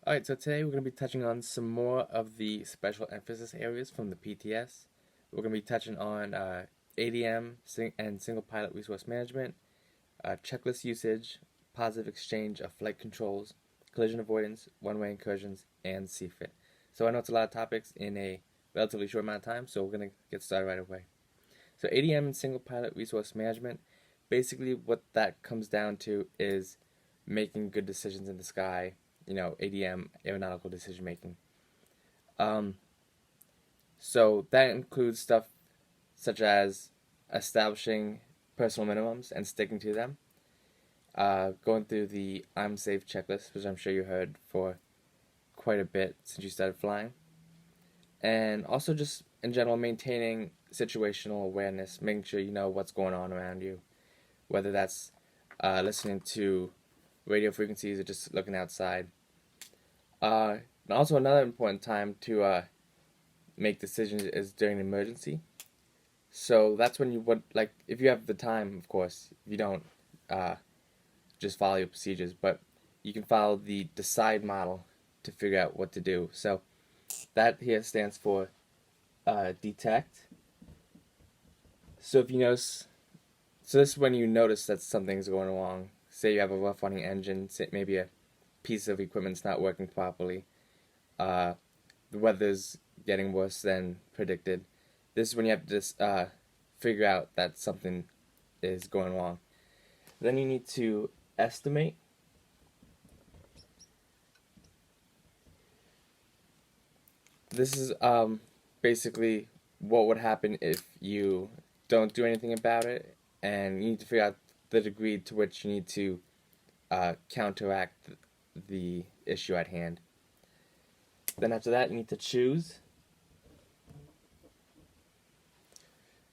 Alright, so today we're going to be touching on some more of the special emphasis areas from the PTS. We're going to be touching on ADM and single pilot resource management, checklist usage, positive exchange of flight controls, collision avoidance, one-way incursions, and CFIT. So I know it's a lot of topics in a relatively short amount of time, so we're going to get started right away. So ADM and single pilot resource management, basically what that comes down to is making good decisions in the sky, ADM, aeronautical decision making. Um, so that includes stuff such as establishing personal minimums and sticking to them, going through the I'm safe checklist, which I'm sure you heard for quite a bit since you started flying, and also just in general maintaining situational awareness, making sure you know what's going on around you, whether that's listening to radio frequencies or just looking outside. And also another important time to make decisions is during an emergency. So that's when you would, like, if you have the time, of course, you don't uh, just follow your procedures, but you can follow the decide model to figure out what to do. So that here stands for detect. So if you notice, so this is when you notice that something's going wrong. Say you have a rough running engine, say maybe a piece of equipment's not working properly. Uh, the weather's getting worse than predicted. This is when you have to just figure out that something is going wrong. Then you need to estimate. This is basically what would happen if you don't do anything about it, and you need to figure out the degree to which you need to counteract the issue at hand. Then after that, you need to choose,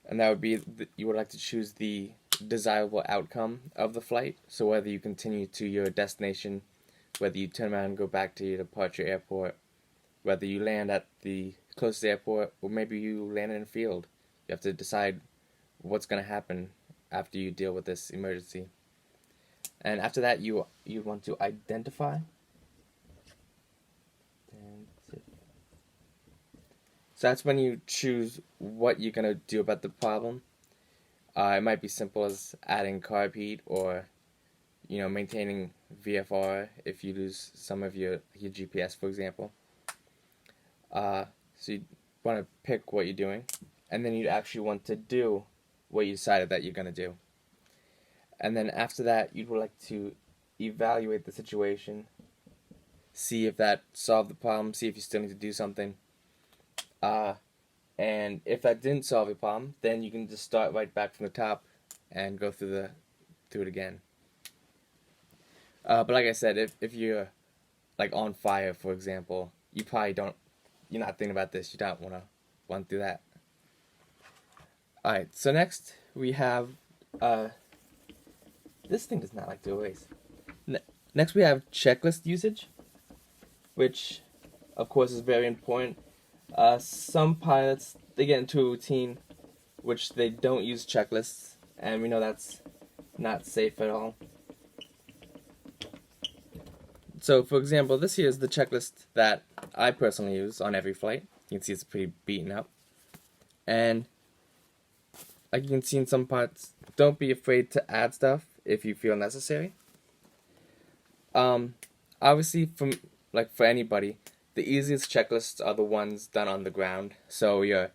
and that would be you would like to choose the desirable outcome of the flight. So whether you continue to your destination, whether you turn around and go back to your departure airport, whether you land at the closest airport, or maybe you land in a field. You have to decide what's going to happen after you deal with this emergency. And after that, you want to identify. So that's when you choose what you're going to do about the problem. It might be simple as adding carb heat, or maintaining VFR if you lose some of your GPS, for example. So you want to pick what you're doing, and then you actually want to do what you decided that you're going to do. And then after that, you'd like to evaluate the situation, see if that solved the problem, see if you still need to do something. And if that didn't solve your problem, then you can just start right back from the top and go through it again. But like I said, if you're like on fire, for example, you're not thinking about this. You don't want to run through that. All right. So next we have this thing does not like to erase. Next we have checklist usage, which of course is very important. Some pilots, they get into a routine which they don't use checklists, and we know that's not safe at all. So, for example, this here is the checklist that I personally use on every flight. You can see it's pretty beaten up. And like you can see in some parts, don't be afraid to add stuff if you feel necessary. Obviously, for anybody, the easiest checklists are the ones done on the ground. So you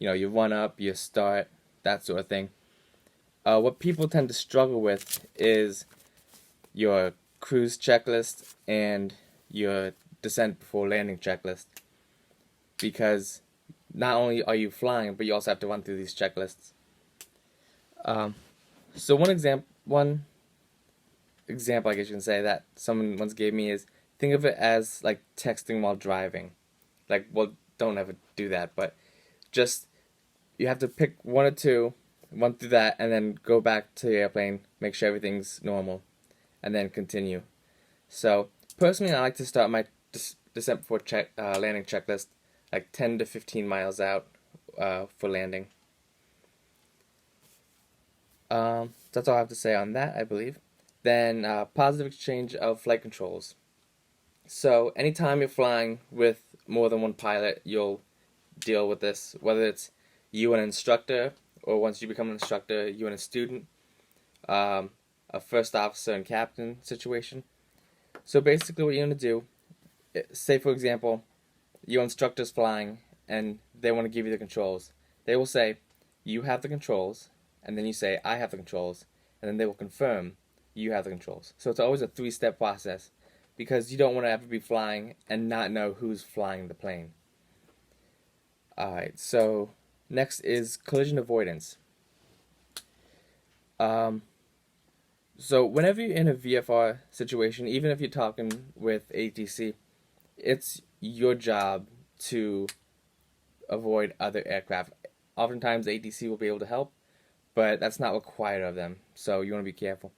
run up, you start, that sort of thing. What people tend to struggle with is your cruise checklist and your descent before landing checklist, because not only are you flying, but you also have to run through these checklists. So one example I guess you can say that someone once gave me is, think of it as like texting while driving. Like, well, don't ever do that, but just you have to pick one or two, run through that, and then go back to the airplane, make sure everything's normal, and then continue. So personally, I like to start my descent before landing checklist like 10 to 15 miles out for landing. That's all I have to say on that, I believe. Then positive exchange of flight controls. So anytime you're flying with more than one pilot, you'll deal with this, whether it's you and an instructor, or once you become an instructor, you and a student, um, a first officer and captain situation. So basically what you're going to do, say for example, your instructor's flying and they want to give you the controls. They will say, you have the controls, and then you say, I have the controls, and then they will confirm you have the controls. So it's always a 3-step process, because you don't want to ever be flying and not know who's flying the plane. Alright, so next is collision avoidance. So whenever you're in a VFR situation, even if you're talking with ATC, it's your job to avoid other aircraft. Oftentimes ATC will be able to help, but that's not required of them, so you want to be careful.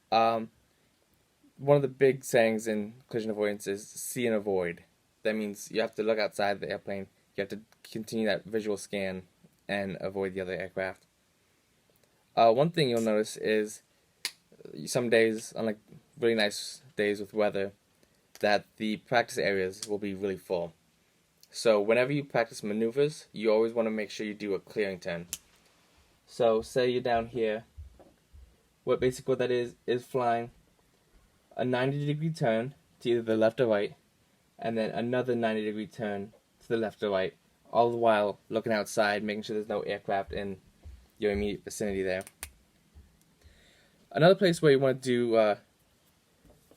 One of the big sayings in collision avoidance is see and avoid. That means you have to look outside the airplane, you have to continue that visual scan and avoid the other aircraft. One thing you'll notice is some days, on like really nice days with weather, that the practice areas will be really full. So whenever you practice maneuvers, you always want to make sure you do a clearing turn. So say you're down here, what that is flying a 90-degree turn to either the left or right, and then another 90-degree turn to the left or right, all the while looking outside, making sure there's no aircraft in your immediate vicinity there. Another place where you want to do,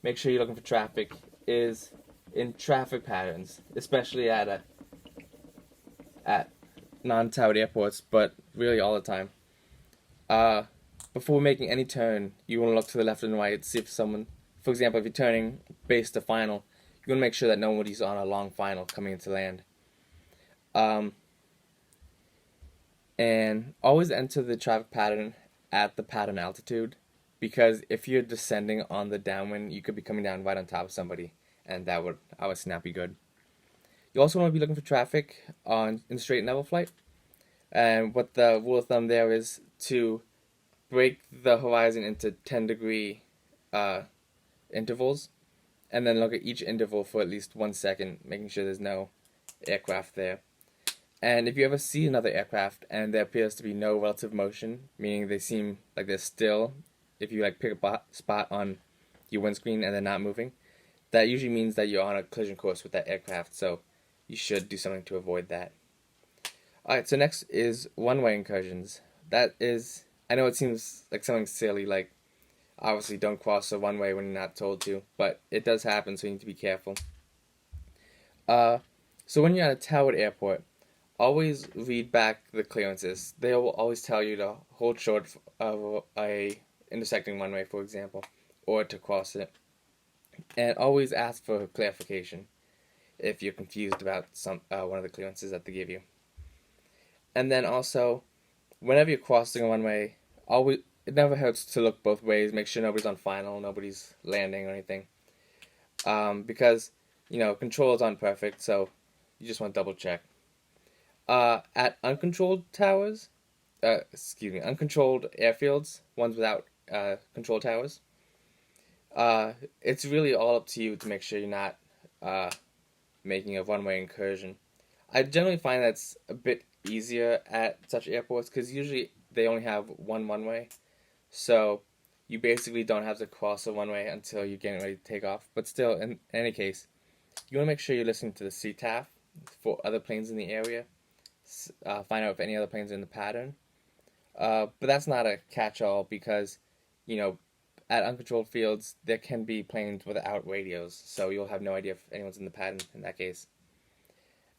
make sure you're looking for traffic, is in traffic patterns, especially at non-towered airports, but really all the time. Before making any turn, you want to look to the left and right, see if someone, for example, if you're turning base to final, you want to make sure that nobody's on a long final coming into land. And always enter the traffic pattern at the pattern altitude, because if you're descending on the downwind, you could be coming down right on top of somebody, and that would obviously not be good. You also want to be looking for traffic in straight and level flight, and what the rule of thumb there is to break the horizon into 10-degree intervals, and then look at each interval for at least 1 second, making sure there's no aircraft there. And if you ever see another aircraft and there appears to be no relative motion, meaning they seem like they're still, if you like pick a spot on your windscreen and they're not moving, that usually means that you're on a collision course with that aircraft, so you should do something to avoid that. Alright, so next is one-way incursions. That is, I know it seems like something silly, like obviously don't cross a one-way when you're not told to, but it does happen, so you need to be careful. So when you're at a towered airport, always read back the clearances. They will always tell you to hold short of a intersecting one-way, for example, or to cross it. And always ask for clarification if you're confused about one of the clearances that they give you. And then also, whenever you're crossing a one-way, it never hurts to look both ways, make sure nobody's on final, nobody's landing or anything. Because, control is unperfect, so you just want to double check. At uncontrolled uncontrolled airfields, ones without control towers, it's really all up to you to make sure you're not making a one-way incursion. I generally find that's a bit easier at such airports because usually they only have one-way, so you basically don't have to cross a one-way until you're getting ready to take off. But still, in any case, you want to make sure you're listening to the CTAF for other planes in the area. Find out if any other planes are in the pattern. But that's not a catch-all because, at uncontrolled fields, there can be planes without radios, so you'll have no idea if anyone's in the pattern in that case.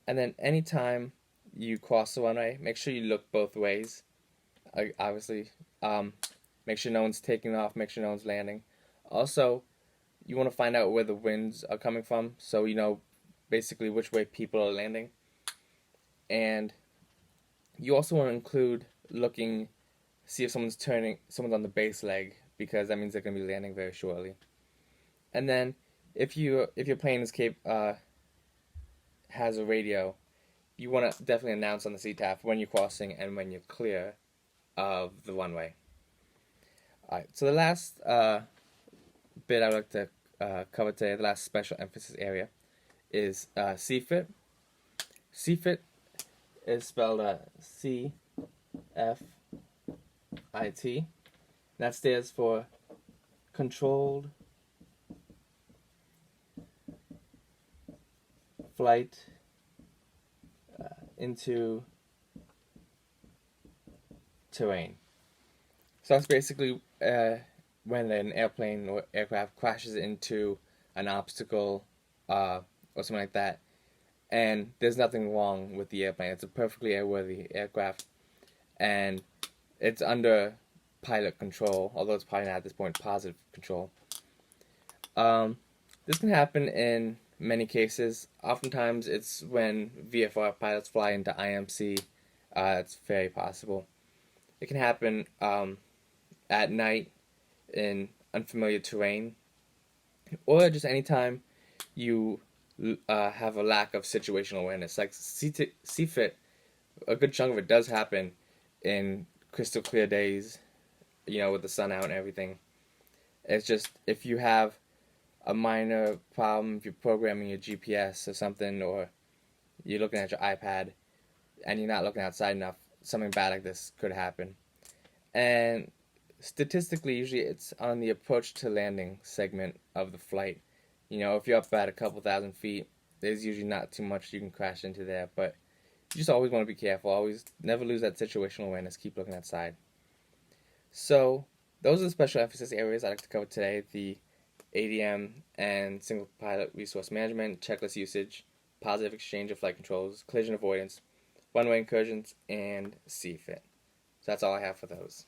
And then anytime you cross the one-way, make sure you look both ways. Obviously, make sure no one's taking off, make sure no one's landing. Also, you want to find out where the winds are coming from, so you know basically which way people are landing. And you also want to include see if someone's on the base leg, because that means they're going to be landing very shortly. And then if your plane has a radio, you want to definitely announce on the CTAF when you're crossing and when you're clear of the one-way. Alright, so the last bit I would like to cover today, the last special emphasis area, is CFIT. CFIT is spelled CFIT. That stands for Controlled Flight into Terrain. So that's basically when an airplane or aircraft crashes into an obstacle or something like that, and there's nothing wrong with the airplane. It's a perfectly airworthy aircraft, and it's under pilot control, although it's probably not at this point positive control. This can happen in many cases. Oftentimes it's when VFR pilots fly into IMC. It's very possible. It can happen at night in unfamiliar terrain, or just anytime you have a lack of situational awareness. Like CFIT, a good chunk of it does happen in crystal clear days, with the sun out and everything. It's just if you have a minor problem, if you're programming your GPS or something, or you're looking at your iPad and you're not looking outside enough, something bad like this could happen. And statistically, usually it's on the approach to landing segment of the flight. If you're up at a couple thousand feet, there's usually not too much you can crash into there, but you just always want to be careful. Always never lose that situational awareness. Keep looking outside. So those are the special emphasis areas I'd like to cover today: the ADM and single pilot resource management, checklist usage, positive exchange of flight controls, collision avoidance, one-way incursions, and CFIT. So that's all I have for those.